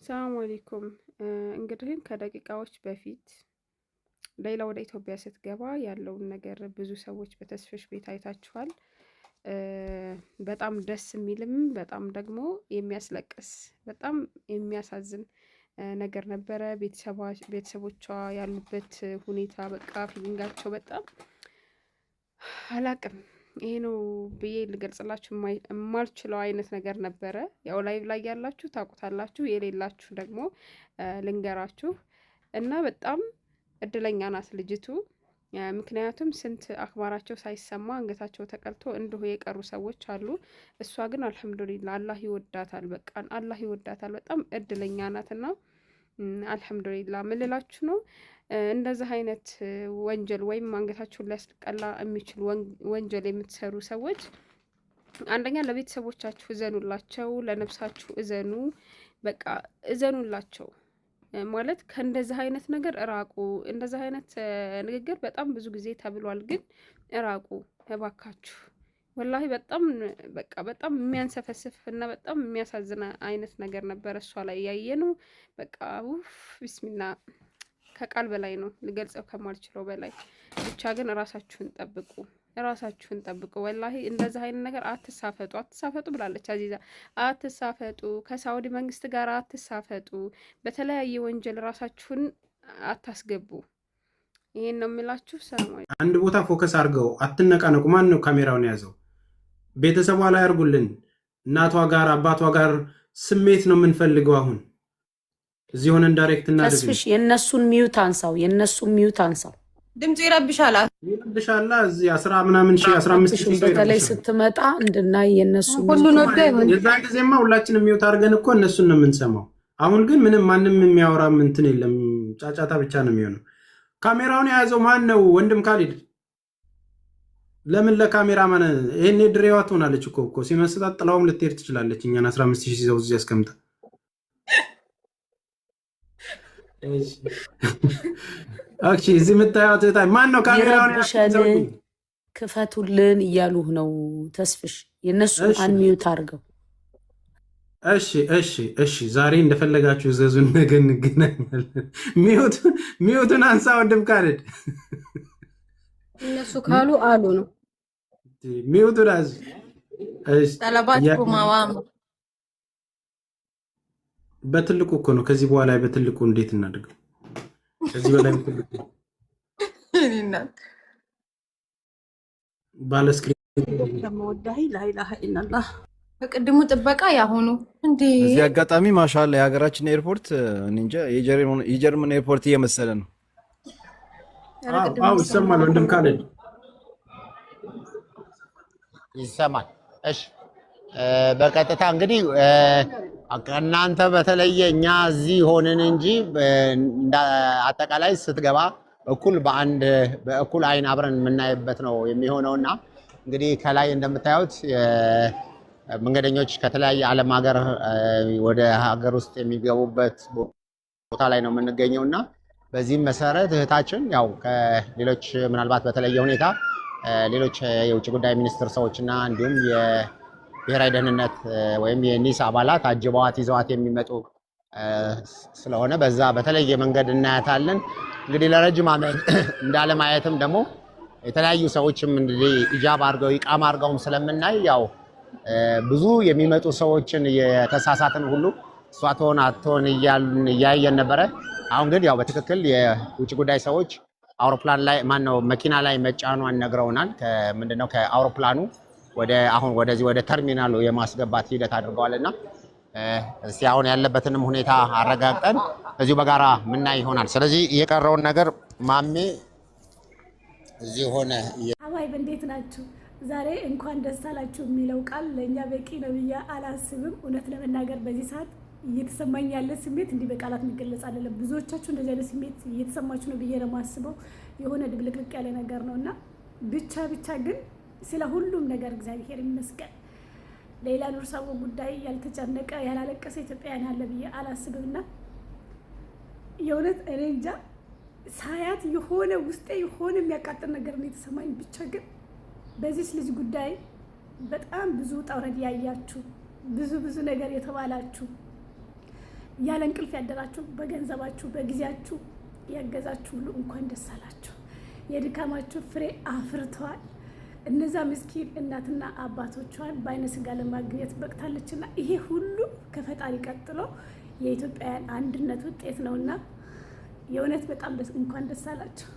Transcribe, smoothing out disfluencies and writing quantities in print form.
ሰላም አለይኩም። እንግዲህ ከደቂቃዎች በፊት ሌላ ወደ ኢትዮጵያ ስትገባ ያለውን ነገር ብዙ ሰዎች በተስፍሽ ቤት አይታችኋል። በጣም ደስ የሚልም በጣም ደግሞ የሚያስለቅስ በጣም የሚያሳዝን ነገር ነበረ። ቤተሰቦቿ ያሉበት ሁኔታ በቃ ፊሊንጋቸው በጣም አላቅም። ይሄ ነው ብዬ ልገልጽላችሁ የማልችለው አይነት ነገር ነበረ። ያው ላይቭ ላይ ያላችሁ ታውቁታላችሁ፣ የሌላችሁ ደግሞ ልንገራችሁ እና በጣም እድለኛ ናት ልጅቱ። ምክንያቱም ስንት አክባራቸው ሳይሰማ አንገታቸው ተቀልቶ እንዲሁ የቀሩ ሰዎች አሉ። እሷ ግን አልሐምዱሊላ አላህ ይወዳታል። በቃ አላህ ይወዳታል። በጣም እድለኛ ናትና አልሐምዱሊላ ምልላችሁ ነው። እንደዚህ አይነት ወንጀል ወይም አንገታችሁን ሊያስቀላ የሚችል ወንጀል የምትሰሩ ሰዎች አንደኛ ለቤተሰቦቻችሁ እዘኑላቸው፣ ለነፍሳችሁ እዘኑ። በቃ እዘኑላቸው ማለት ከእንደዚህ አይነት ነገር እራቁ። እንደዚህ አይነት ንግግር በጣም ብዙ ጊዜ ተብሏል፣ ግን እራቁ እባካችሁ። ወላሂ በጣም በቃ በጣም የሚያንሰፈስፍ እና በጣም የሚያሳዝን አይነት ነገር ነበረ እሷ ላይ ያየነው። በቃ ውፍ ቢስሚላ ከቃል በላይ ነው፣ ልገልጸው ከማልችለው በላይ። ብቻ ግን ራሳችሁን ጠብቁ፣ ራሳችሁን ጠብቁ። ወላሂ እንደዚህ አይነት ነገር አትሳፈጡ፣ አትሳፈጡ ብላለች አዚዛ። አትሳፈጡ፣ ከሳውዲ መንግስት ጋር አትሳፈጡ፣ በተለያየ ወንጀል ራሳችሁን አታስገቡ። ይሄን ነው የሚላችሁ። ሰላም። አንድ ቦታ ፎከስ አድርገው አትነቃነቁ። ማን ነው ካሜራውን የያዘው? ቤተሰቧ ላይ አድርጉልን። እናቷ ጋር አባቷ ጋር ስሜት ነው የምንፈልገው አሁን እዚህ ሆነን ዳይሬክት እናድርግ። ተስፍሽ የነሱን ሚዩት አንሳው፣ የነሱን ሚዩት አንሳው። ድምጽ ይረብሻል፣ ይረብሻል። እዚህ 10 ምናምን ሺህ 15 ሺህ በተለይ ስትመጣ እንድናይ የነሱ ሁሉ ነው ዳይሆን። የዛን ጊዜማ ሁላችንም ሚዩት አድርገን እኮ እነሱን ነው የምንሰማው። አሁን ግን ምንም ማንም የሚያወራ እንትን የለም፣ ጫጫታ ብቻ ነው የሚሆነው። ካሜራውን የያዘው ማን ነው? ወንድም ካሊድ ለምን ለካሜራ ማን? ይሄኔ ድሬዋ ትሆናለች እኮ ሲመስላት ጥላውም ልትሄድ ትችላለች። እኛን 15 ሺህ ይዘው እዚህ ያስቀምጣ። እሺ እዚህ የምታዩት ማን ነው? ካሜራውን ክፈቱልን እያሉህ ነው ተስፍሽ። የነሱ አንሚዩት አድርገው። እሺ ዛሬ እንደፈለጋችሁ ዘዙን፣ ነገ እንገናኛለን። ሚዩቱን አንሳ ወንድም ካሊድ። እነሱ ካሉ አሉ ነው። ሚዩቱን አዝ ጠለባችሁ ማዋም በትልቁ እኮ ነው። ከዚህ በኋላ በትልቁ እንዴት እናድርገው? ከዚህ በላይ በትልቁ ባለስክሪን ተመወዳይ ላኢላሃ ኢላላህ በቅድሙ ጥበቃ ያሆኑ እንዴ። እዚህ አጋጣሚ ማሻአላ የሀገራችን ኤርፖርት እንጃ የጀርመን ኤርፖርት እየመሰለ ነው። አዎ ይሰማል። ወንድም ካሊድ ይሰማል። እሺ በቀጥታ እንግዲህ እናንተ በተለየ እኛ እዚህ ሆነን እንጂ አጠቃላይ ስትገባ በእኩል አይን አብረን የምናይበት ነው የሚሆነውና እንግዲህ ከላይ እንደምታዩት መንገደኞች ከተለያየ ዓለም ሀገር ወደ ሀገር ውስጥ የሚገቡበት ቦታ ላይ ነው የምንገኘውና በዚህም መሰረት እህታችን ያው ከሌሎች ምናልባት በተለየ ሁኔታ ሌሎች የውጭ ጉዳይ ሚኒስትር ሰዎችና እንዲሁም የብሔራዊ ደህንነት ወይም የኒስ አባላት አጅበዋት ይዘዋት የሚመጡ ስለሆነ በዛ በተለየ መንገድ እናያታለን። እንግዲህ ለረጅም ዓመት እንዳለማየትም ደግሞ የተለያዩ ሰዎችም እንግዲህ ኢጃብ አድርገው ኢቃማ አድርገውም ስለምናይ ያው ብዙ የሚመጡ ሰዎችን የተሳሳትን ሁሉ እሷ ትሆን አትሆን እያየን ነበረ። አሁን ግን ያው በትክክል የውጭ ጉዳይ ሰዎች አውሮፕላን ላይ ማነው መኪና ላይ መጫኗን ነግረውናል። ምንድነው ከአውሮፕላኑ አሁን ወደዚህ ወደ ተርሚናሉ የማስገባት ሂደት አድርገዋልና እስቲ አሁን ያለበትንም ሁኔታ አረጋግጠን እዚሁ በጋራ ምናይ ይሆናል። ስለዚህ የቀረውን ነገር ማሜ እዚህ ሆነ። አባይብ እንዴት ናችሁ? ዛሬ እንኳን ደስ አላችሁ የሚለው ቃል ለእኛ በቂ ነው ብዬ አላስብም። እውነት ለመናገር በዚህ ሰዓት እየተሰማኝ ያለ ስሜት እንዲህ በቃላት የሚገለጽ አይደለም። ብዙዎቻችሁ እንደዚህ አይነት ስሜት እየተሰማችሁ ነው ብዬ ነው የማስበው። የሆነ ድብልቅልቅ ያለ ነገር ነውና ብቻ ግን ስለ ሁሉም ነገር እግዚአብሔር ይመስገን። ሌላ ኑር ሰው ጉዳይ ያልተጨነቀ ያላለቀሰ ኢትዮጵያውያን አለ ብዬ አላስብምና የእውነት እኔ እንጃ ሳያት የሆነ ውስጤ የሆነ የሚያቃጥል ነገር ነው የተሰማኝ። ብቻ ግን በዚህ ልጅ ጉዳይ በጣም ብዙ ጠውረድ ያያችሁ ብዙ ነገር የተባላችሁ ያለ እንቅልፍ ያደራችሁ በገንዘባችሁ በጊዜያችሁ ያገዛችሁ ሁሉ እንኳን ደስ አላችሁ። የድካማችሁ ፍሬ አፍርተዋል። እነዛ ምስኪን እናትና አባቶቿን በአይነ ስጋ ለማግኘት በቅታለችና ይሄ ሁሉ ከፈጣሪ ቀጥሎ የኢትዮጵያውያን አንድነት ውጤት ነውና የእውነት በጣም እንኳን ደስ አላችሁ።